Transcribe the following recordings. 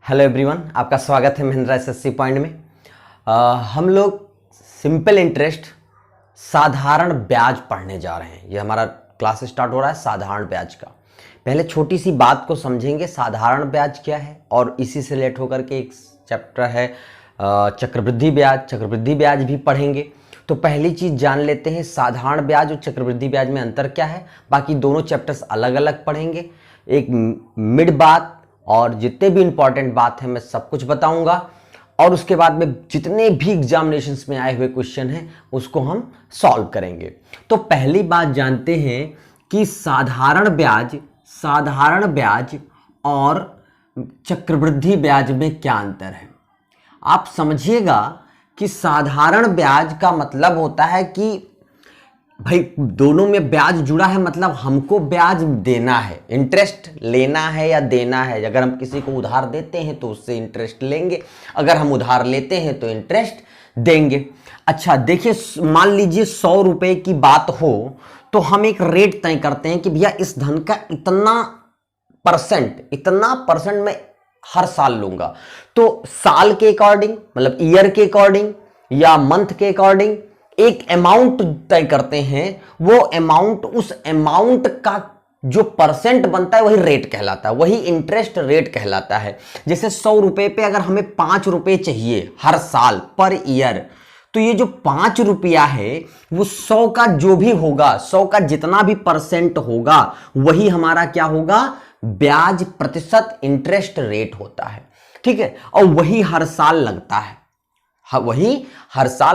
Hello everyone, आपका स्वागत है महिंद्रा एसएससी पॉइंट में। हम लोग सिंपल इंटरेस्ट साधारण ब्याज पढ़ने जा रहे हैं। ये हमारा क्लास स्टार्ट हो रहा है साधारण ब्याज का। पहले छोटी सी बात को समझेंगे, साधारण ब्याज क्या है, और इसी से रिलेट होकर के एक चैप्टर है चक्रवृद्धि ब्याज। चक्रवृद्धि ब्याज भी पढ़ेंगे। तो पहली चीज़ जान लेते हैं साधारण ब्याज और चक्रवृद्धि ब्याज में अंतर क्या है। बाकी दोनों चैप्टर्स अलग अलग पढ़ेंगे। एक मिड बात और जितने भी इंपॉर्टेंट बात है मैं सब कुछ बताऊंगा, और उसके बाद में जितने भी एग्जामिनेशंस में आए हुए क्वेश्चन हैं उसको हम सॉल्व करेंगे। तो पहली बात जानते हैं कि साधारण ब्याज और चक्रवृद्धि ब्याज में क्या अंतर है। आप समझिएगा कि साधारण ब्याज का मतलब होता है कि भाई दोनों में ब्याज जुड़ा है, मतलब हमको ब्याज देना है, इंटरेस्ट लेना है या देना है। अगर हम किसी को उधार देते हैं तो उससे इंटरेस्ट लेंगे, अगर हम उधार लेते हैं तो इंटरेस्ट देंगे। अच्छा देखिए, मान लीजिए 100 रुपए की बात हो तो हम एक रेट तय करते हैं कि भैया इस धन का इतना परसेंट मैं हर साल लूंगा। तो साल के अकॉर्डिंग, मतलब ईयर के अकॉर्डिंग या मंथ के अकॉर्डिंग एक अमाउंट तय करते हैं। वो अमाउंट, उस अमाउंट का जो परसेंट बनता है वही रेट कहलाता है, वही इंटरेस्ट रेट कहलाता है। जैसे 100 रुपए पे अगर हमें 5 रुपए चाहिए हर साल पर ईयर, तो ये जो 5 रुपया है वो 100 का जो भी होगा, 100 का जितना भी परसेंट होगा वही हमारा क्या होगा, ब्याज प्रतिशत, इंटरेस्ट रेट होता है। ठीक है, और वही हर साल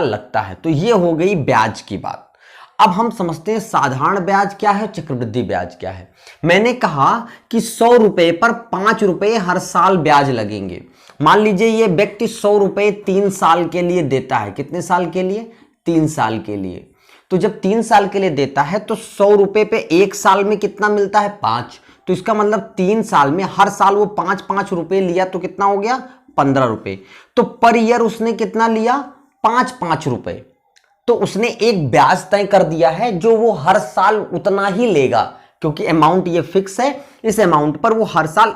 लगता है, तो ये हो गई ब्याज की बात। अब हम समझते हैं साधारण ब्याज क्या है, चक्रवृद्धि ब्याज क्या है। मैंने कहा कि 100 रुपए पर 5 रुपए हर साल ब्याज लगेंगे। मान लीजिए ये व्यक्ति 100 रुपए 3 साल के लिए देता है। कितने साल के लिए? 3 साल के लिए। तो जब 3 साल के लिए देता है तो 100 रुपए पे एक साल में कितना मिलता है? 5। तो इसका मतलब 3 साल में हर साल वो 5-5 रुपए लिया तो कितना हो गया? 15 रुपए। तो पर ईयर उसने कितना लिया? 5-5 रुपए। तो उसने एक ब्याज तय कर दिया है जो वो हर साल उतना ही लेगा, क्योंकि अमाउंट ये फिक्स है। इस अमाउंट पर वो हर साल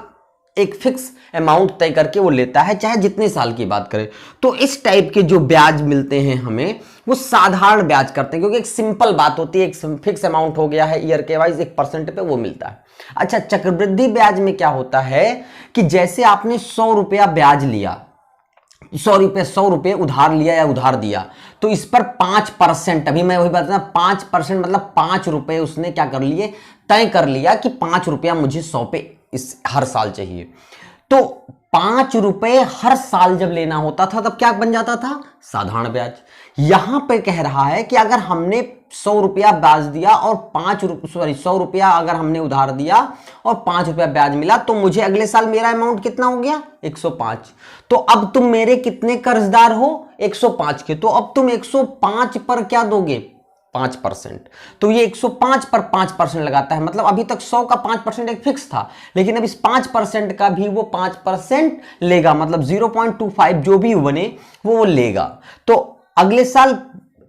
एक फिक्स अमाउंट तय करके वो लेता है, चाहे जितने साल की बात करें। तो इस टाइप के जो ब्याज मिलते हैं हमें, वो साधारण ब्याज करते हैं, क्योंकि एक सिंपल बात होती है, एक फिक्स अमाउंट हो गया है ईयर के वाइज, 1% पे वो मिलता है। अच्छा, चक्रवृद्धि ब्याज में क्या होता है कि जैसे आपने 100 रुपया ब्याज लिया, 100 रुपये उधार लिया या उधार दिया, तो इस पर 5%, अभी मैं वही बात ना, 5% मतलब 5 रुपए उसने क्या कर लिए, तय कर लिया कि 5 रुपया मुझे 100 पे इस हर साल चाहिए। तो 5 रुपए हर साल जब लेना होता था तब क्या बन जाता था? साधारण ब्याज। यहां पे कह रहा है कि अगर हमने 100 रुपया ब्याज दिया और 100 रुपया अगर हमने उधार दिया और 5 रुपया ब्याज मिला, तो मुझे अगले साल मेरा अमाउंट कितना हो गया? 105। तो अब तुम मेरे कितने कर्जदार हो? 105 के। तो अब तुम 105 पर क्या दोगे? 5%। तो ये 105 पर 5% लगाता है, मतलब अभी तक 100 का 5% एक फिक्स था, लेकिन अब इस 5% का भी वो 5% लेगा, मतलब 0.25 जो भी बने वो लेगा। तो अगले साल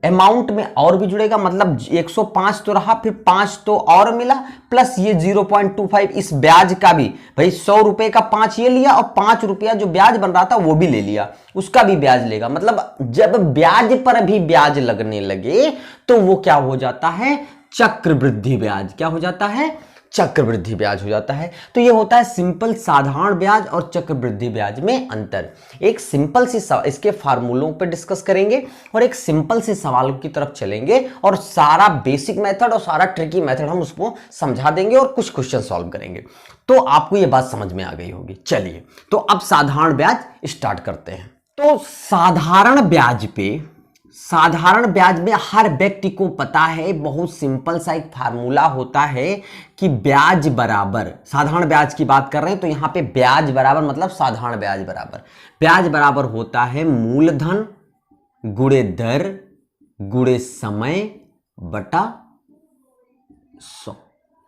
अमाउंट में और भी जुड़ेगा, मतलब 105 तो रहा, फिर 5 तो और मिला, प्लस ये 0.25 इस ब्याज का भी। भाई 100 रुपए का 5 ये लिया और 5 रुपया जो ब्याज बन रहा था वो भी ले लिया, उसका भी ब्याज लेगा। मतलब जब ब्याज पर भी ब्याज लगने लगे तो वो क्या हो जाता है? चक्रवृद्धि ब्याज। क्या हो जाता है? चक्रवृद्धि ब्याज हो जाता है। तो ये होता है सिंपल साधारण ब्याज और चक्रवृद्धि ब्याज में अंतर। एक सिंपल सी इसके फार्मूलों पे डिस्कस करेंगे और एक सिंपल से सवालों की तरफ चलेंगे, और सारा बेसिक मेथड और सारा ट्रिकी मेथड हम उसको समझा देंगे और कुछ क्वेश्चन सॉल्व करेंगे। तो आपको ये बात समझ में आ गई होगी। चलिए, तो अब साधारण ब्याज स्टार्ट करते हैं। तो साधारण ब्याज में हर व्यक्ति को पता है, बहुत सिंपल सा एक फार्मूला होता है कि ब्याज बराबर, साधारण ब्याज की बात कर रहे हैं तो यहां पे ब्याज बराबर मतलब साधारण ब्याज बराबर होता है मूलधन गुणे दर गुणे समय बटा 100।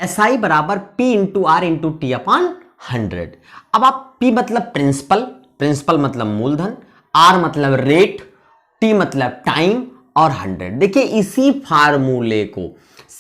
SI बराबर P into R into T upon 100। अब आप P मतलब प्रिंसिपल मतलब मूलधन, R मतलब रेट, T मतलब टाइम और 100। देखिए इसी फार्मूले को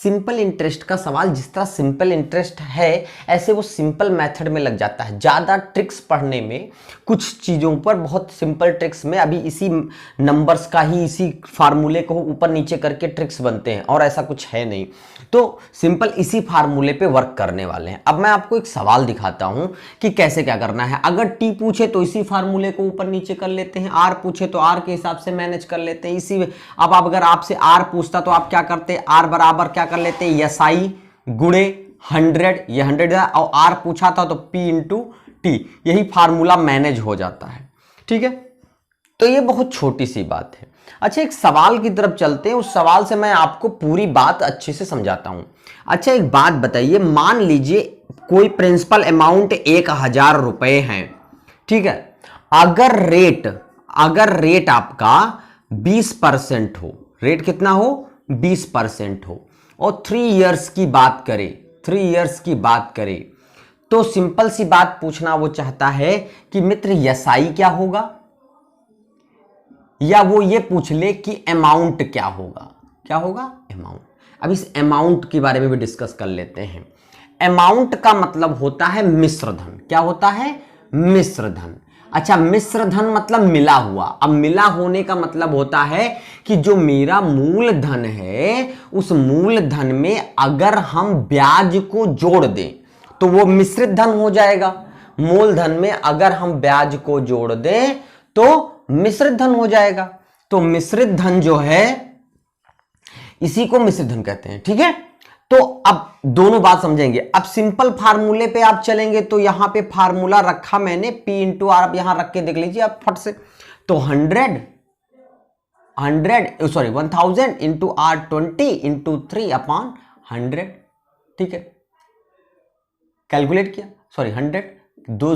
सिंपल इंटरेस्ट का सवाल जिस तरह सिंपल इंटरेस्ट है ऐसे वो सिंपल मेथड में लग जाता है। ज़्यादा ट्रिक्स पढ़ने में, कुछ चीज़ों पर बहुत सिंपल ट्रिक्स में अभी इसी नंबर्स का ही, इसी फार्मूले को ऊपर नीचे करके ट्रिक्स बनते हैं और ऐसा कुछ है नहीं। तो सिंपल इसी फार्मूले पे वर्क करने वाले हैं। अब मैं आपको एक सवाल दिखाता हूं कि कैसे क्या करना है। अगर टी पूछे तो इसी फार्मूले को ऊपर नीचे कर लेते हैं, आर पूछे तो आर के हिसाब से मैनेज कर लेते हैं इसी। अब अगर आपसे आर पूछता तो आप क्या करते, आर बराबर क्या कर लेते, एसआई गुणे 100, ये 100 है, और आर पूछा था तो पी इंटू टी, यही फार्मूला मैनेज हो जाता है। ठीक है, तो ये बहुत छोटी सी बात है। अच्छा, एक सवाल की तरफ चलते हैं, उस सवाल से मैं आपको पूरी बात अच्छे से समझाता हूं। अच्छा, एक बात बताइए, मान लीजिए कोई प्रिंसिपल अमाउंट 1000 रुपए है। ठीक है, अगर रेट आपका 20% हो, रेट कितना हो, 20% हो, और 3 इयर्स की बात करें तो सिंपल सी बात पूछना वो चाहता है कि मित्र एसआई क्या होगा, या वो ये पूछ ले कि अमाउंट क्या होगा अमाउंट। अब इस अमाउंट के बारे में भी डिस्कस कर लेते हैं। अमाउंट का मतलब होता है मिश्र धन। क्या होता है, मिश्र धन। अच्छा, मिश्र धन मतलब मिला हुआ। अब मिला होने का मतलब होता है कि जो मेरा मूल धन है उस मूल धन में अगर हम ब्याज को जोड़ दें तो वो मिश्रित धन हो जाएगा। मूलधन में अगर हम ब्याज को जोड़ दें तो मिश्रित धन हो जाएगा। तो मिश्रित धन जो है इसी को मिश्रित धन कहते हैं। ठीक है, तो अब दोनों बात समझेंगे। अब सिंपल फार्मूले पे आप चलेंगे तो यहां पे फार्मूला रखा मैंने P इंटू आर, अब यहां रख के देख लीजिए आप फट से। तो 1000 इंटू आर 20 इंटू 3/100। ठीक है, कैलकुलेट किया, 100, 2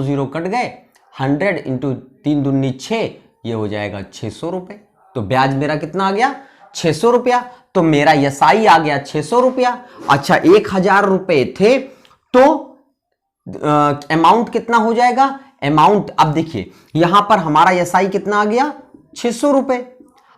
0 कट गए, 100 इंटू 3 दूनी 6, ये हो जाएगा 600 रुपए। तो ब्याज मेरा कितना आ गया, 600 रुपया। तो मेरा एसआई आ गया 600 रुपया। अच्छा, 1000 रुपए थे तो अमाउंट कितना हो जाएगा, अमाउंट अब देखिए यहां पर हमारा एसआई कितना आ गया, 600 रुपए।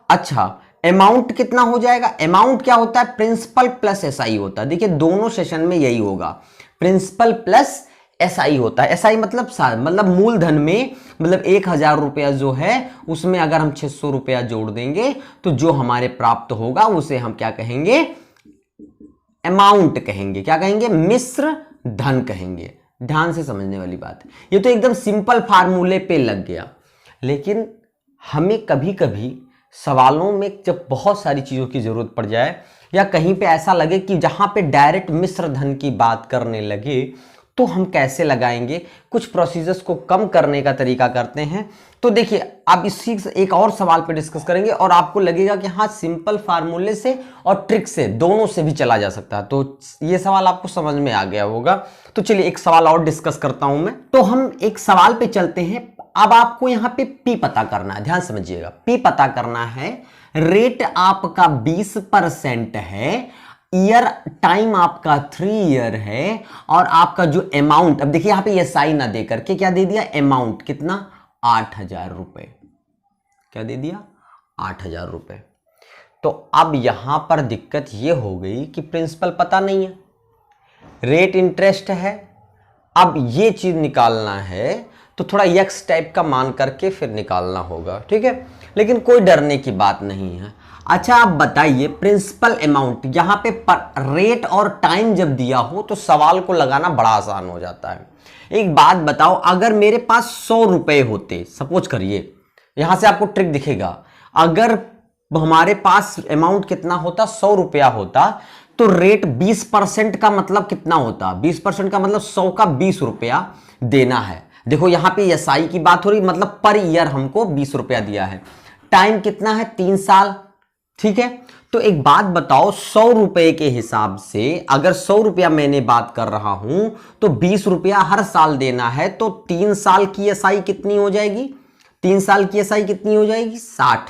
अच्छा, अमाउंट कितना हो जाएगा, अमाउंट क्या होता है, प्रिंसिपल प्लस एसआई होता है। देखिए दोनों सेशन में यही होगा, प्रिंसिपल प्लस एसआई होता है। एसआई मतलब मूलधन में, मतलब 1000 रुपया जो है उसमें अगर हम 600 रुपया जोड़ देंगे तो जो हमारे प्राप्त होगा उसे हम क्या कहेंगे, अमाउंट कहेंगे। क्या कहेंगे, मिश्र धन कहेंगे। ध्यान से समझने वाली बात है। ये तो एकदम सिंपल फार्मूले पे लग गया, लेकिन हमें कभी कभी सवालों में जब बहुत सारी चीजों की जरूरत पड़ जाए या कहीं पे ऐसा लगे कि जहां पे डायरेक्ट मिश्र धन की बात करने लगे तो हम कैसे लगाएंगे, कुछ प्रोसीजर्स को कम करने का तरीका करते हैं। तो देखिए आप इसी से एक और सवाल पे डिस्कस करेंगे और आपको लगेगा कि हाँ, सिंपल फार्मूले से और ट्रिक से दोनों से भी चला जा सकता है। तो ये सवाल आपको समझ में आ गया होगा। तो चलिए एक सवाल और डिस्कस करता हूं मैं। तो हम एक सवाल पे चलते हैं। अब आपको यहां पे पी पता करना है, ध्यान समझिएगा। पी पता करना है, रेट आपका 20% है, ईयर टाइम आपका 3 ईयर है, और आपका जो अमाउंट, अब देखिए यहां पे एसआई ना दे करके क्या दे दिया, अमाउंट कितना, 8000 रुपए। क्या दे दिया, 8000 रुपए। तो अब यहां पर दिक्कत यह हो गई कि प्रिंसिपल पता नहीं है, रेट इंटरेस्ट है। अब ये चीज निकालना है तो थोड़ा एक्स टाइप का मान करके फिर निकालना होगा। ठीक है, लेकिन कोई डरने की बात नहीं है। अच्छा, आप बताइए प्रिंसिपल अमाउंट, यहां पे रेट और टाइम जब दिया हो तो सवाल को लगाना बड़ा आसान हो जाता है। एक बात बताओ, अगर मेरे पास 100 रुपए होते, सपोज करिए, यहां से आपको ट्रिक दिखेगा, अगर हमारे पास अमाउंट कितना होता, 100 रुपया होता, तो रेट 20% का मतलब कितना होता, 20% का मतलब 100 का 20 रुपया देना है। देखो यहां पे एसआई की बात हो रही, मतलब पर ईयर हमको 20 रुपया दिया है। टाइम कितना है, 3 साल। ठीक है, तो एक बात बताओ, 100 रुपए के हिसाब से अगर 100 रुपया मैंने बात कर रहा हूं तो 20 रुपया हर साल देना है, तो 3 साल की एसआई कितनी हो जाएगी, 3 साल की एसआई कितनी हो जाएगी, 60।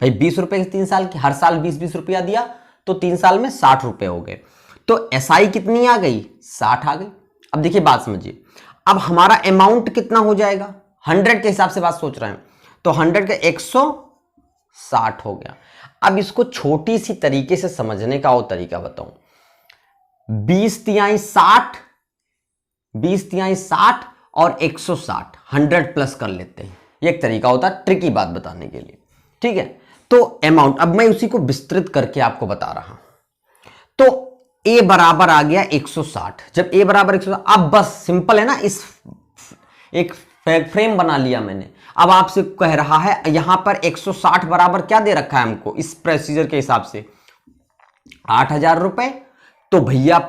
भाई 20 रुपए के 3 साल की, हर साल 20-20 रुपया दिया तो 3 साल में 60 रुपए हो गए। तो एसआई कितनी आ गई, 60 आ गई। अब देखिए बात समझिए, अब हमारा अमाउंट कितना हो जाएगा, 100 के हिसाब से बात सोच रहे हैं, तो 100 का 160 हो गया। अब इसको छोटी सी तरीके से समझने का और तरीका बताऊं। 20/60, 20/60 और 160, 100 प्लस कर लेते हैं। ये एक तरीका होता है ट्रिकी बात बताने के लिए, ठीक है। तो अमाउंट अब मैं उसी को विस्तृत करके आपको बता रहा हूं। तो a बराबर आ गया 160। जब a बराबर 160, अब बस सिंपल है ना, इस एक फ्रेम बना लिया मैंने। अब आपसे कह रहा है यहां पर 160 बराबर क्या दे रखा है हमको इस प्रोसीजर के हिसाब से, 8,000 रुपए। तो भैया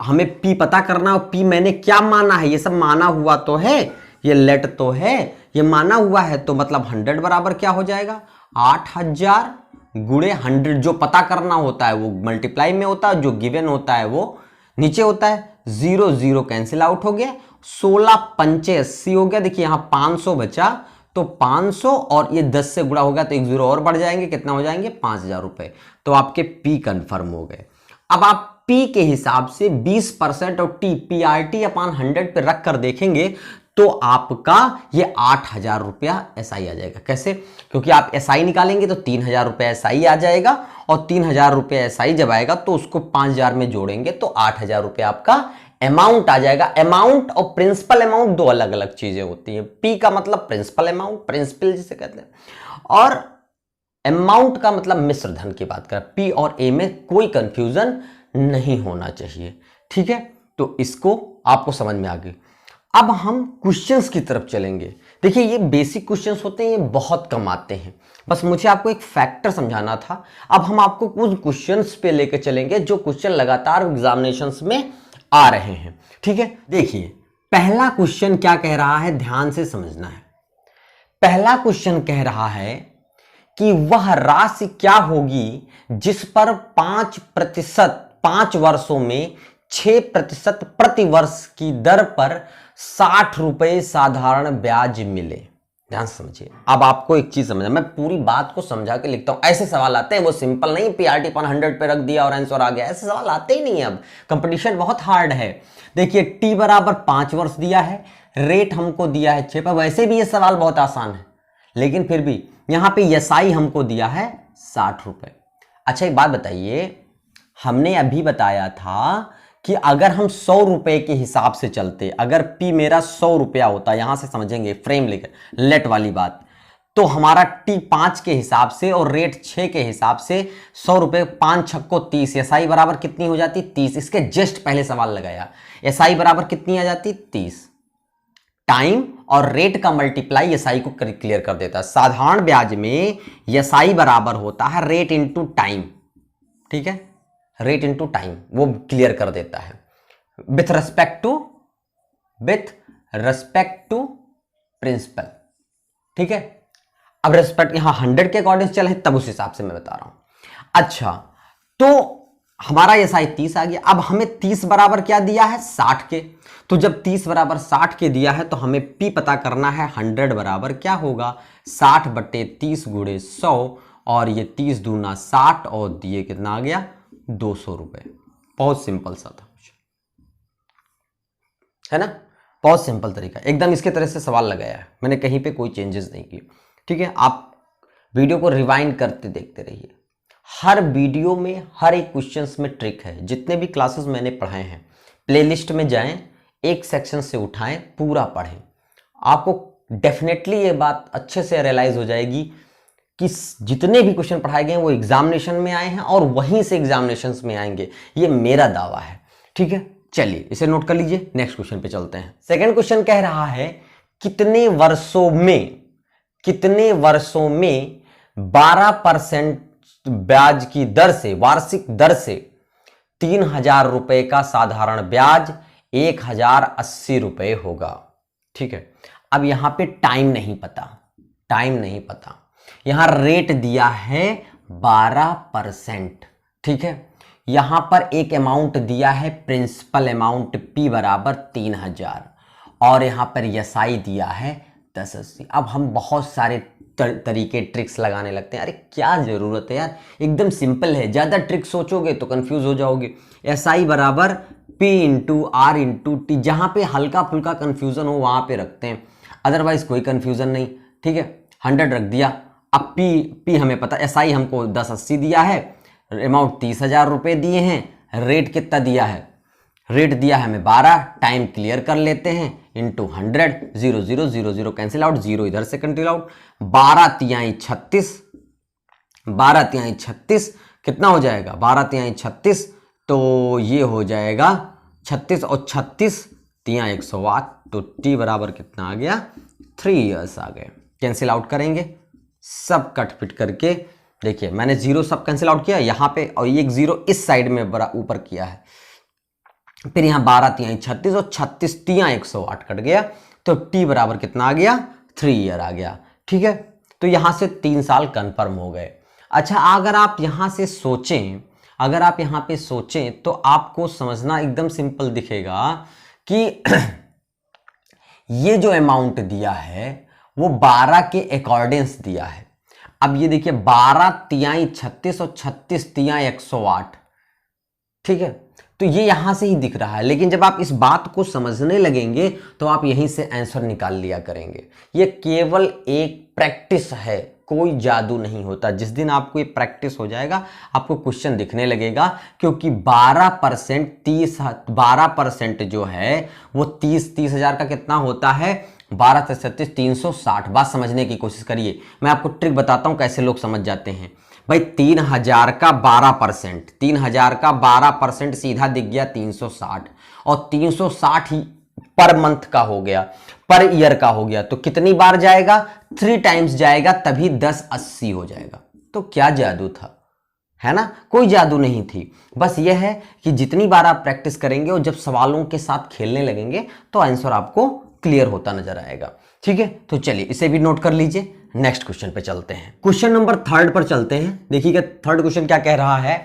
हमें p पता करना है। p मैंने क्या माना है, ये सब माना हुआ तो है, ये लेट तो है, ये माना हुआ है। तो मतलब 100 बराबर क्या हो जाएगा, 8,000 गुणे 100। जो पता करना होता है वो मल्टीप्लाई में होता है, जो गिवन होता है वो नीचे होता है। 0 0 कैंसिल आउट हो गया, 16 पंचे 80 हो गया। देखिए यहां 500 बचा, तो 500 और ये 10 से गुणा हो गया तो एक 0 और बढ़ जाएंगे, कितना हो जाएंगे, 5,000 रुपए। तो आपके p कंफर्म हो गए। अब आप p के हिसाब से 20% और PRT अपॉन 100 पे रख कर देखेंगे तो आपका ये 8,000 रुपया SI आ जाएगा। कैसे, क्योंकि आप SI निकालेंगे तो 3,000 रुपया SI आ जाएगा, और 3,000 रुपया SI जब आएगा तो उसको 5,000 में जोड़ेंगे तो 8,000 रुपया आपका अमाउंट आ जाएगा। अमाउंट और प्रिंसिपल अमाउंट दो अलग अलग चीजें होती हैं। p का मतलब प्रिंसिपल अमाउंट, प्रिंसिपल जिसे कहते हैं, और अमाउंट का मतलब मिश्र धन की बात करें। p और a में कोई कंफ्यूजन नहीं होना चाहिए, ठीक है। तो इसको आपको समझ में आ गई। अब हम क्वेश्चंस की तरफ चलेंगे। देखिए ये बेसिक क्वेश्चंस होते हैं, ये बहुत कम आते हैं। बस मुझे आपको एक फैक्टर समझाना था। अब हम आपको कुछ क्वेश्चंस पे लेके चलेंगे जो क्वेश्चन लगातार एग्जामिनेशंस में आ रहे हैं, ठीक है। देखिए पहला क्वेश्चन क्या कह रहा है, ध्यान से समझना है। पहला क्वेश्चन कह रहा है कि वह राशि क्या होगी जिस पर 5% 5 वर्षों में 6% प्रति वर्ष की दर पर 60 रुपए साधारण ब्याज मिले। ध्यान से समझिए। अब आपको एक चीज समझना, मैं पूरी बात को समझा के लिखता हूं। ऐसे सवाल आते हैं, वो सिंपल नहीं PRT पर 100 पे रख दिया और आंसर आ गया, ऐसे सवाल आते ही नहीं है। अब कंपटीशन बहुत हार्ड है। देखिए t बराबर 5 वर्ष दिया है, रेट हमको दिया है 6 पर। वैसे भी ये सवाल बहुत आसान है, लेकिन फिर भी यहां पे SI हमको दिया है 60 रुपए। अच्छा एक बात बताइए, हमने अभी बताया था कि अगर हम 100 रुपए के हिसाब से चलते, अगर p मेरा 100 रुपया होता, यहां से समझेंगे फ्रेम लेकर, लेट वाली बात, तो हमारा t 5 के हिसाब से और रेट 6 के हिसाब से 100 रुपए, 5 6 को 30, SI बराबर कितनी हो जाती, 30। इसके जस्ट पहले सवाल लगाया, SI बराबर कितनी आ जाती, 30। टाइम और रेट का मल्टीप्लाई SI को क्लियर कर देता है। साधारण ब्याज में SI बराबर होता है रेट इंटू टाइम, ठीक है, रेट इंटू टाइम, वो क्लियर कर देता है विथ रेस्पेक्ट टू प्रिंसिपल, ठीक है। अब रेस्पेक्ट यहां 100 के अकॉर्डिंग चले, तब उस हिसाब से मैं बता रहा हूं। अच्छा तो हमारा SI 30 आ गया। अब हमें 30 बराबर क्या दिया है, 60 के। तो जब 30 बराबर 60 के दिया है तो हमें p पता करना है। 100 बराबर क्या होगा, 60 बटे 30 गुणे 100, और ये 30 दूना 60 और दिए कितना आ गया, 200 रुपए। बहुत सिंपल सा था, है ना, बहुत सिंपल तरीका, एकदम इसके तरह से सवाल लगाया है मैंने, कहीं पे कोई चेंजेस नहीं किए, ठीक है। आप वीडियो को रिवाइंड करते देखते रहिए। हर वीडियो में हर एक क्वेश्चंस में ट्रिक है। जितने भी क्लासेस मैंने पढ़ाए हैं, प्लेलिस्ट में जाएं, एक सेक्शन से उठाएं, पूरा पढ़ें। आपको डेफिनेटली ये बात अच्छे से रियलाइज हो जाएगी कि जितने भी क्वेश्चन पढ़ाए गए हैं वो एग्जामिनेशन में आए हैं और वहीं से एग्जामिनेशंस में आएंगे, ये मेरा दावा है, ठीक है। चलिए इसे नोट कर लीजिए, नेक्स्ट क्वेश्चन पे चलते हैं। सेकंड क्वेश्चन कह रहा है कितने वर्षों में 12% ब्याज की दर से, वार्षिक दर से 3,000 रुपए का साधारण ब्याज 1,080 रुपए होगा, ठीक है। अब यहां पे टाइम नहीं पता, यहां रेट दिया है 12%, ठीक है। यहां पर एक अमाउंट दिया है प्रिंसिपल अमाउंट p बराबर 3,000, और यहां पर SI दिया है 1080। अब हम बहुत सारे तरीके ट्रिक्स लगाने लगते हैं। अरे क्या जरूरत है यार, एकदम सिंपल है। ज्यादा ट्रिक सोचोगे तो कंफ्यूज हो जाओगे। SI बराबर p into R into T, जहां पे हल्का फुल्का कंफ्यूजन हो वहां पे रखते हैं, अदरवाइज कोई कंफ्यूजन नहीं, ठीक है। 100 रख दिया अब पी हमें पता, SI हमको 1080 दिया है, अमाउंट 30,000 रुपये दिए हैं, रेट कितना दिया है, रेट दिया है हमें 12, टाइम क्लियर कर लेते हैं, इंटू 100, 0 0 0 0 कैंसिल आउट, 0 इधर से कैंसिल आउट, 12 तिहाई 36, 12 तिहाई 36 कितना हो जाएगा, 12 तिहाई 36, तो ये हो जाएगा 36 और 36 तिया 108, तो टी बराबर कितना आ गया, 3 ईयर्स आ गए। कैंसिल आउट करेंगे, सब कट फिट करके, देखिए मैंने जीरो सब कैंसिल आउट किया यहाँ पे, और एक जीरो इस साइड में बड़ा ऊपर किया है, फिर यहाँ 12 तिहाई 36 और 36 तिया 108 कट गया, तो टी बराबर कितना आ गया, 3 ईयर आ गया। ठीक है, तो यहाँ से 3 साल कन्फर्म हो गए। अच्छा, अगर आप यहाँ से सोचें, अगर आप यहाँ पे सोचें तो आपको समझना एकदम सिंपल दिखेगा कि ये जो अमाउंट दिया है वो 12 के अकॉर्डिंग्स दिया है। अब ये देखिए 12 तिहाई 36 और 36 तिया 108, ठीक है, तो ये यहां से ही दिख रहा है, लेकिन जब आप इस बात को समझने लगेंगे तो आप यहीं से आंसर निकाल लिया करेंगे। ये केवल एक प्रैक्टिस है, कोई जादू नहीं होता। जिस दिन आपको ये प्रैक्टिस हो जाएगा आपको क्वेश्चन दिखने लगेगा, क्योंकि 12% जो है वो 30,000 का कितना होता है, 12 से 36 360। बात समझने की कोशिश करिए, मैं आपको ट्रिक बताता हूं कैसे लोग समझ जाते हैं। भाई 3,000 का 12%, 3,000 का 12% सीधा दिख गया 360, और 360 ही पर मंथ का हो गया, पर ईयर का हो गया, तो कितनी बार जाएगा, 3 टाइम्स जाएगा, तभी 1080 हो जाएगा। तो क्या जादू था, है ना, कोई जादू नहीं थी। बस यह है कि जितनी बार आप प्रैक्टिस करेंगे और जब सवालों के साथ खेलने लगेंगे तो आंसर आपको क्लियर होता नजर आएगा। ठीक है, तो चलिए इसे भी नोट कर लीजिए। नेक्स्ट क्वेश्चन पे चलते हैं, क्वेश्चन नंबर 3 पर चलते हैं। देखिएगा थर्ड क्वेश्चन क्या कह रहा है,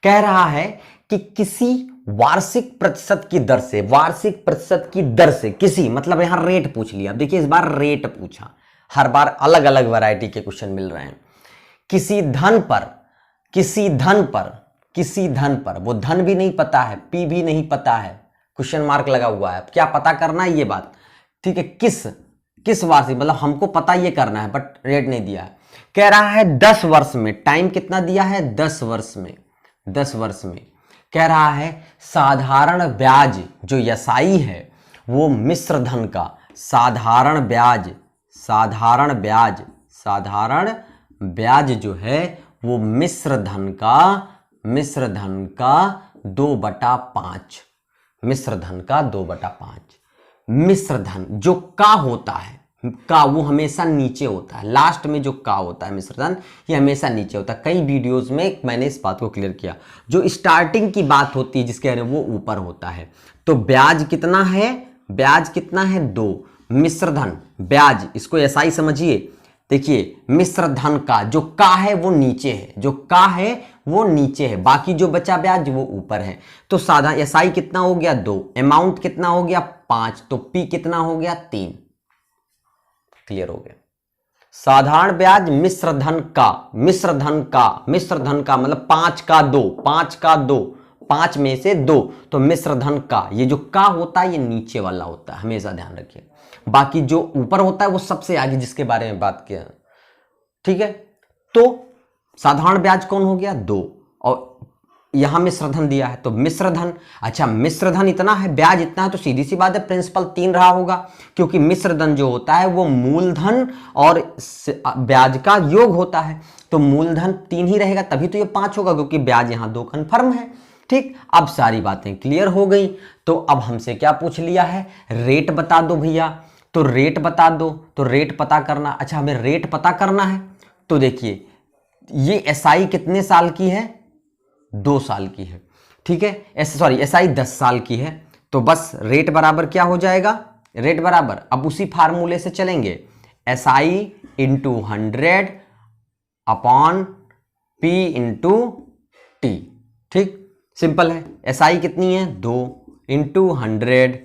कह रहा है कि किसी वार्षिक प्रतिशत की दर से, वार्षिक प्रतिशत की दर से किसी, मतलब यहां रेट पूछ लिया। देखिए इस बार रेट पूछा, हर बार अलग अलग वैरायटी के क्वेश्चन मिल रहे हैं। किसी धन पर, किसी धन पर, किसी धन पर, वो धन भी नहीं पता है, पी भी नहीं पता है, क्वेश्चन मार्क लगा हुआ है, क्या पता करना है ये बात। ठीक है, किस वार्षिक, मतलब हमको पता ये करना है बट रेट नहीं दिया है। कह रहा है 10 वर्ष में, टाइम कितना दिया है, 10 वर्ष में, 10 वर्ष में। कह रहा है साधारण ब्याज जो SI है वो मिश्र धन का, साधारण ब्याज, साधारण ब्याज, साधारण ब्याज जो है वो मिश्र धन का, मिश्र धन का 2/5, मिश्र धन का 2/5। मिश्र धन जो का होता है, का वो हमेशा नीचे होता है, लास्ट में जो का होता है मिश्र धन ये हमेशा नीचे होता है। कई वीडियोस में मैंने इस बात को क्लियर किया, जो स्टार्टिंग की बात होती है जिसके वो ऊपर होता है। तो ब्याज कितना है, ब्याज कितना है 2, मिश्र धन ब्याज, इसको SI समझिए। देखिए मिश्र धन का जो का है वो नीचे है, जो का है वो नीचे है, बाकी जो बचा ब्याज वो ऊपर है। तो साधा SI कितना हो गया 2, अमाउंट कितना हो गया 5, तो P कितना हो गया 3। क्लियर हो गया। साधारण ब्याज मिश्र धन का, मिश्र धन का, मिश्र धन का मतलब 5 का 2, 5 का 2, 5 में से 2, तो मिश्र धन का, ये जो का होता है ये नीचे वाला होता है, हमेशा ध्यान रखिए। बाकी जो ऊपर होता है वो सबसे आगे, जिसके बारे में बात किया। ठीक है, तो साधारण ब्याज कौन हो गया 2, और यहां मिश्र धन दिया है तो मिश्र धन, अच्छा मिश्र धन इतना है, ब्याज इतना है, तो सीधी सी बात है प्रिंसिपल 3 रहा होगा, क्योंकि मिश्र धन जो होता है वो मूलधन और ब्याज का योग होता है, तो मूलधन 3 ही रहेगा, तभी तो ये 5 होगा, क्योंकि ब्याज यहां 2 कन्फर्म है। ठीक, अब सारी बातें क्लियर हो गई। तो अब हमसे क्या पूछ लिया है, रेट बता दो भैया, तो रेट बता दो, तो रेट पता करना। अच्छा हमें रेट पता करना है, तो देखिए ये SI कितने साल की है, 2 साल की है। ठीक है, सॉरी SI 10 साल की है, तो बस रेट बराबर क्या हो जाएगा, रेट बराबर, अब उसी फार्मूले से चलेंगे, SI into 100 upon P into T। ठीक, सिंपल है। SI कितनी है 2 इंटू 100,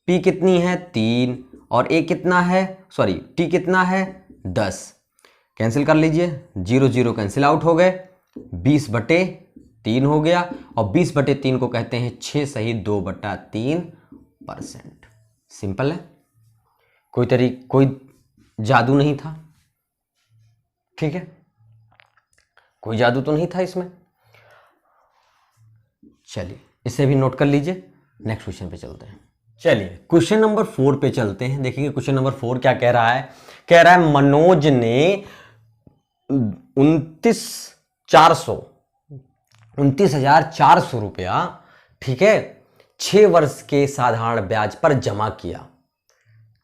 P कितनी है 3, और A कितना है, सॉरी T कितना है 10। कैंसिल कर लीजिए, 0 0 कैंसिल आउट हो गए, 20/3 हो गया, और 20/3 को कहते हैं 6 सही 2/3%। सिंपल है, कोई जादू नहीं था। ठीक है, कोई जादू तो नहीं था इसमें। चलिए इसे भी नोट कर लीजिए, नेक्स्ट क्वेश्चन पे चलते हैं। चलिए क्वेश्चन नंबर 4 पे चलते हैं। देखिए क्वेश्चन नंबर 4 क्या कह रहा है। कह रहा है मनोज ने 29,400 रुपया, ठीक है, 6 वर्ष के साधारण ब्याज पर जमा किया।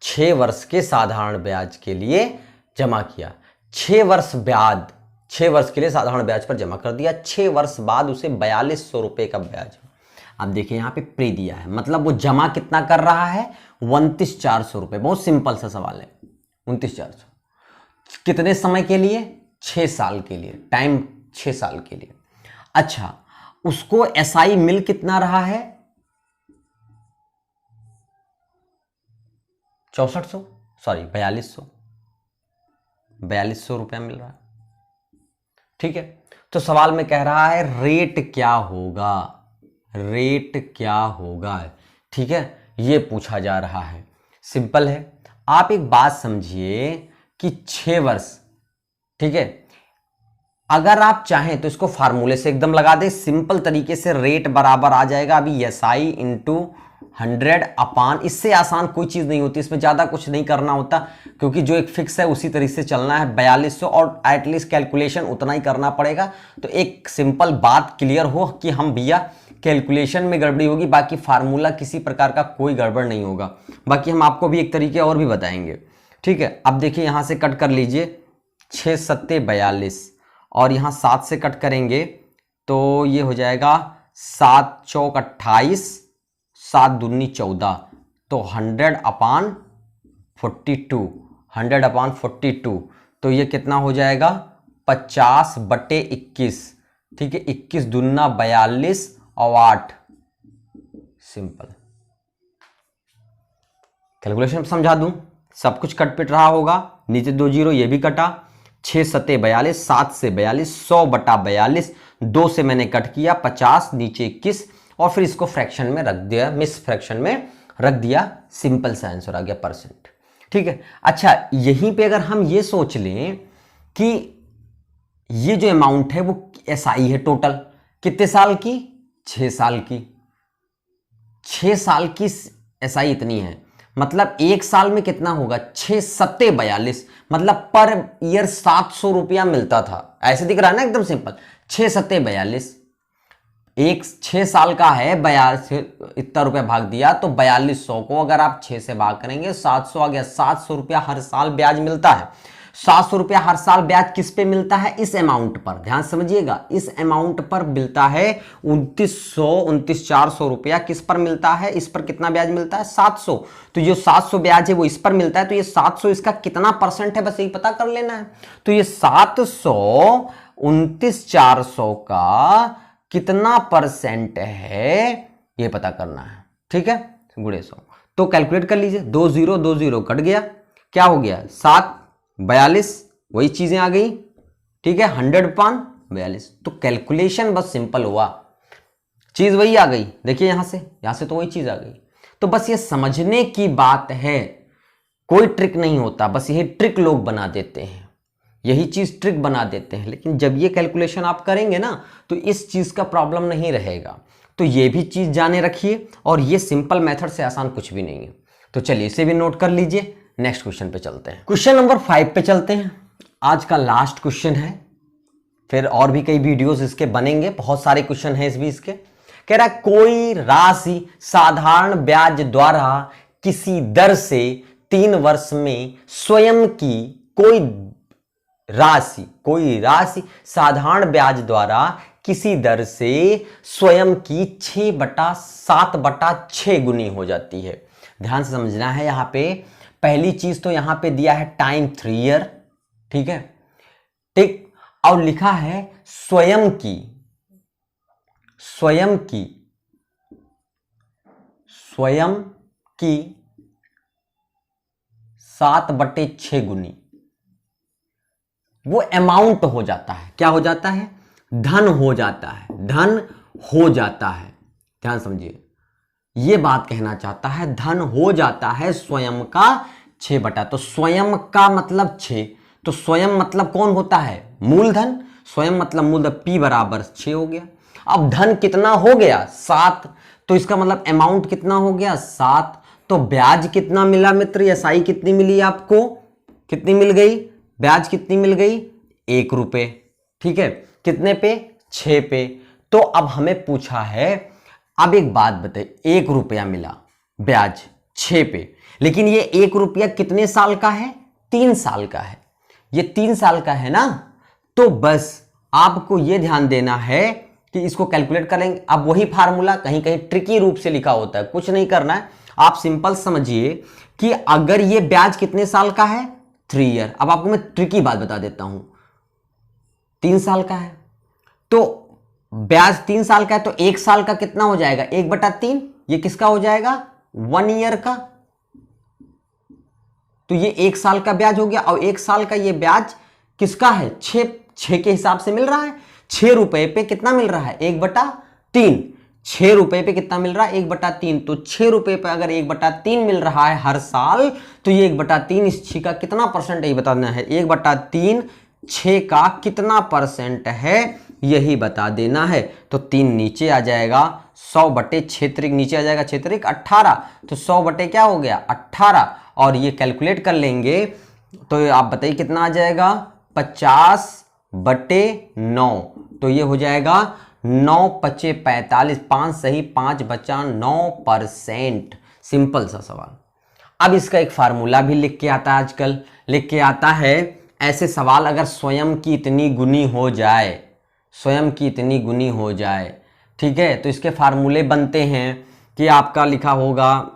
6 वर्ष के साधारण ब्याज के लिए जमा किया। 6 वर्ष के लिए साधारण ब्याज पर जमा कर दिया। 6 वर्ष बाद उसे 4200 रुपए का ब्याज। अब देखिए यहाँ पे प्री दिया है, मतलब वो जमा कितना कर रहा है, 29,400 रुपए। बहुत सिंपल सा सवाल है। 29,400 कितने समय के लिए, 6 साल के लिए, टाइम 6 साल के लिए। अच्छा, उसको एसआई मिल कितना रहा है, 4200 रुपया मिल रहा है। ठीक है, तो सवाल में कह रहा है रेट क्या होगा, रेट क्या होगा। ठीक है, ये पूछा जा रहा है। सिंपल है, आप एक बात समझिए कि 6 वर्ष, ठीक है, अगर आप चाहें तो इसको फार्मूले से एकदम लगा दें, सिंपल तरीके से रेट बराबर आ जाएगा अभी एसआई इंटू 100 अपान, इससे आसान कोई चीज नहीं होती, इसमें ज्यादा कुछ नहीं करना होता, क्योंकि जो एक फिक्स है उसी तरीके से चलना है 4200, और एटलीस्ट कैलकुलेशन उतना ही करना पड़ेगा। तो एक सिंपल बात क्लियर हो कि हम भैया कैलकुलेशन में गड़बड़ी होगी, बाकी फार्मूला किसी प्रकार का कोई गड़बड़ नहीं होगा। बाकी हम आपको भी एक तरीके और भी बताएंगे। ठीक है, अब देखिए यहां से कट कर लीजिए, 6 सत्ते 42, और यहां 7 से कट करेंगे तो ये हो जाएगा 7 चौक 28, 7 दूनी 14, तो 100 अपान 42, 100 अपान 42, तो ये कितना हो जाएगा 50/21। ठीक है, 21 दूना 42 और 8, सिंपल कैलकुलेशन समझा दूं, सब कुछ कट पिट रहा होगा, नीचे 2 जीरो ये भी कटा, 6 सत्ते 42, 7 से 42, 100/42, 2 से मैंने कट किया 50, नीचे 21, और फिर इसको फ्रैक्शन में रख दिया, मिस फ्रैक्शन में रख दिया, सिंपल सा आंसर आ गया %। ठीक है, अच्छा यहीं पे अगर हम ये सोच लें कि ये जो अमाउंट है वो एसआई है टोटल, कितने साल की, 6 साल की, 6 साल की एसआई इतनी है, मतलब 1 साल में कितना होगा, 6 सत्ते 42, मतलब पर ईयर 700 रुपया मिलता था। ऐसे दिख रहा है ना, एकदम सिंपल, 6 सत्ते 42, एक 6 साल का है, 42 इतना रुपया भाग दिया, तो 4200 को अगर आप 6 से भाग करेंगे 700 आ गया। 700 रुपया हर साल ब्याज मिलता है। 700 रुपया हर साल ब्याज किस पे मिलता है, इस अमाउंट पर, ध्यान समझिएगा, इस अमाउंट पर मिलता है 29,400 रुपया किस पर मिलता है, इस पर कितना ब्याज मिलता है, 700। तो जो 700 ब्याज है वो इस पर मिलता है, तो ये 700 इसका कितना % है, बस यही पता कर लेना है। तो ये 700 29,400 का कितना % है ये पता करना है। ठीक है, गुणे 100, तो कैलकुलेट कर लीजिए, 2 0 कट गया, क्या हो गया 7 42, वही चीजें आ गई। ठीक है, 100/42, तो कैलकुलेशन बस सिंपल हुआ, चीज वही आ गई। देखिए यहां से तो वही चीज आ गई। तो बस ये समझने की बात है, कोई ट्रिक नहीं होता, बस यही ट्रिक लोग बना देते हैं, यही चीज ट्रिक बना देते हैं। लेकिन जब ये कैलकुलेशन आप करेंगे ना, तो इस चीज का प्रॉब्लम नहीं रहेगा। तो ये भी चीज जाने रखिए, और ये सिंपल मेथड से आसान कुछ भी नहीं है। तो चलिए इसे भी नोट कर लीजिए, नेक्स्ट क्वेश्चन पे चलते हैं। क्वेश्चन नंबर 5 पे चलते हैं, आज का लास्ट क्वेश्चन है, फिर और भी कई वीडियोस इसके बनेंगे, बहुत सारे क्वेश्चन हैं इस भी इसके। कह रहा है कोई राशि साधारण ब्याज द्वारा किसी दर से 3 वर्ष में स्वयं की कोई राशि साधारण ब्याज द्वारा किसी दर से स्वयं की 6/7/6 गुनी हो जाती है। ध्यान से समझना है, यहां पे पहली चीज तो यहां पे दिया है टाइम 3 ईयर, ठीक है, ठीक, और लिखा है स्वयं की 7/6 गुनी, वो अमाउंट हो जाता है, क्या हो जाता है, धन हो जाता है, ध्यान समझिए, ये बात कहना चाहता है, धन हो जाता है स्वयं का 6 बटा, तो स्वयं का मतलब 6, तो तो स्वयं मतलब कौन होता है? मूलधन। स्वयं मतलब मूलधन, P बराबर 6 हो गया। अब धन कितना हो गया? 7। तो इसका मतलब अमाउंट कितना हो गया? 7। तो ब्याज कितना मिला मित्र? एसआई कितनी मिली आपको? कितनी मिल गई? ब्याज कितनी मिल गई? 1 रुपए। ठीक है, कितने पे? 6 पे। तो अब हमें पूछा है, अब एक बात बताइए, 1 रुपया मिला ब्याज 6 पे, लेकिन ये 1 रुपया कितने साल का है? 3 साल का है। ये 3 साल का है ना, तो बस आपको ये ध्यान देना है कि इसको कैलकुलेट करेंगे। अब वही फार्मूला कहीं कहीं ट्रिकी रूप से लिखा होता है, कुछ नहीं करना है, आप सिंपल समझिए कि अगर ये ब्याज कितने साल का है? 3 ईयर। अब आपको मैं ट्रिकी बात बता देता हूं, 3 साल का है तो ब्याज 3 साल का है, तो 1 साल का कितना हो जाएगा? 1/3। ये किसका हो जाएगा? 1 ईयर का। तो ये 1 साल का ब्याज हो गया, और 1 साल का ये ब्याज किसका है? 6 के हिसाब से मिल रहा है। 6 रुपए पे कितना मिल रहा है? 1/3। 6 रुपए पे कितना मिल रहा है? 1/3। तो 6 रुपए पे अगर 1/3 मिल रहा है हर साल, तो ये 1/3 इस 6 का कितना परसेंट है ये बताना है। 1/3 6 का कितना परसेंट है यही बता देना है। तो 3 नीचे आ जाएगा, 100/6 नीचे आ जाएगा, 6 18। तो 100 बटे क्या हो गया? 18। और ये कैलकुलेट कर लेंगे तो आप बताइए कितना आ जाएगा? 50/9। तो ये हो जाएगा 9×5 = 45, 5 सही 5 बचा 9%। सिंपल सा सवाल। अब इसका एक फार्मूला भी लिख के आता है, आजकल लिख के आता है। ऐसे सवाल अगर स्वयं की इतनी गुनी हो जाए, स्वयं की इतनी गुनी हो जाए, ठीक है, तो इसके फार्मूले बनते हैं कि आपका लिखा होगा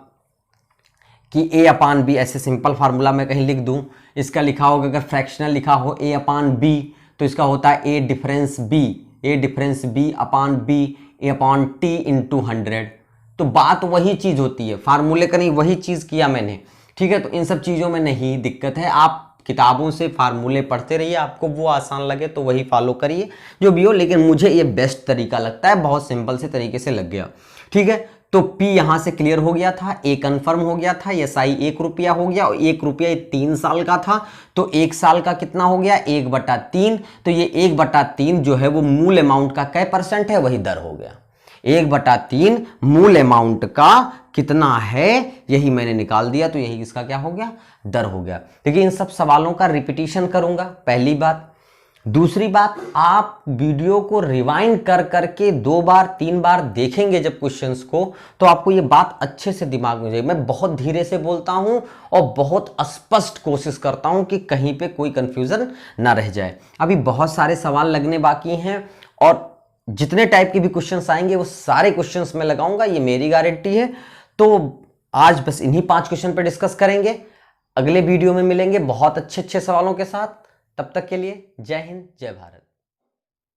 कि A/B। ऐसे सिंपल फार्मूला मैं कहीं लिख दूं, इसका लिखा होगा अगर फ्रैक्शनल लिखा हो A/B, तो इसका होता है A difference B, A difference B/B A/T × 100। तो बात वही चीज होती है, फार्मूले का नहीं, वही चीज किया मैंने। ठीक है, तो इन सब चीजों में नहीं दिक्कत है, आप किताबों से फार्मूले पढ़ते रहिए, आपको वो आसान लगे तो वही फॉलो करिए, जो भी हो। लेकिन मुझे ये बेस्ट तरीका लगता है, बहुत सिंपल से तरीके से लग गया। ठीक है, तो P यहां से क्लियर हो गया था, A कंफर्म हो गया था, SI 1 रुपया हो गया, और 1 रुपया 3 साल का था। तो 1 साल का कितना हो गया? 1/3। तो ये 1/3 जो है वो मूल अमाउंट का कै परसेंट है? वही दर हो गया। 1/3 मूल अमाउंट का कितना है यही मैंने निकाल दिया, तो यही इसका क्या हो गया? दर हो गया। देखिए, इन सब सवालों का रिपीटिशन करूंगा, पहली बात। दूसरी बात, आप वीडियो को रिवाइंड कर करके 2 बार 3 बार देखेंगे जब क्वेश्चंस को, तो आपको ये बात अच्छे से दिमाग में जाएगी। मैं बहुत धीरे से बोलता हूं और बहुत स्पष्ट कोशिश करता हूं कि कहीं पे कोई कंफ्यूजन ना रह जाए। अभी बहुत सारे सवाल लगने बाकी हैं, और जितने टाइप के भी क्वेश्चंस आएंगे वो सारे क्वेश्चंस मैं लगाऊंगा, ये मेरी गारंटी है। तो आज बस इन्हीं 5 क्वेश्चन पे डिस्कस करेंगे, अगले वीडियो में मिलेंगे बहुत अच्छे अच्छे सवालों के साथ। तब तक के लिए जय हिंद, जय भारत।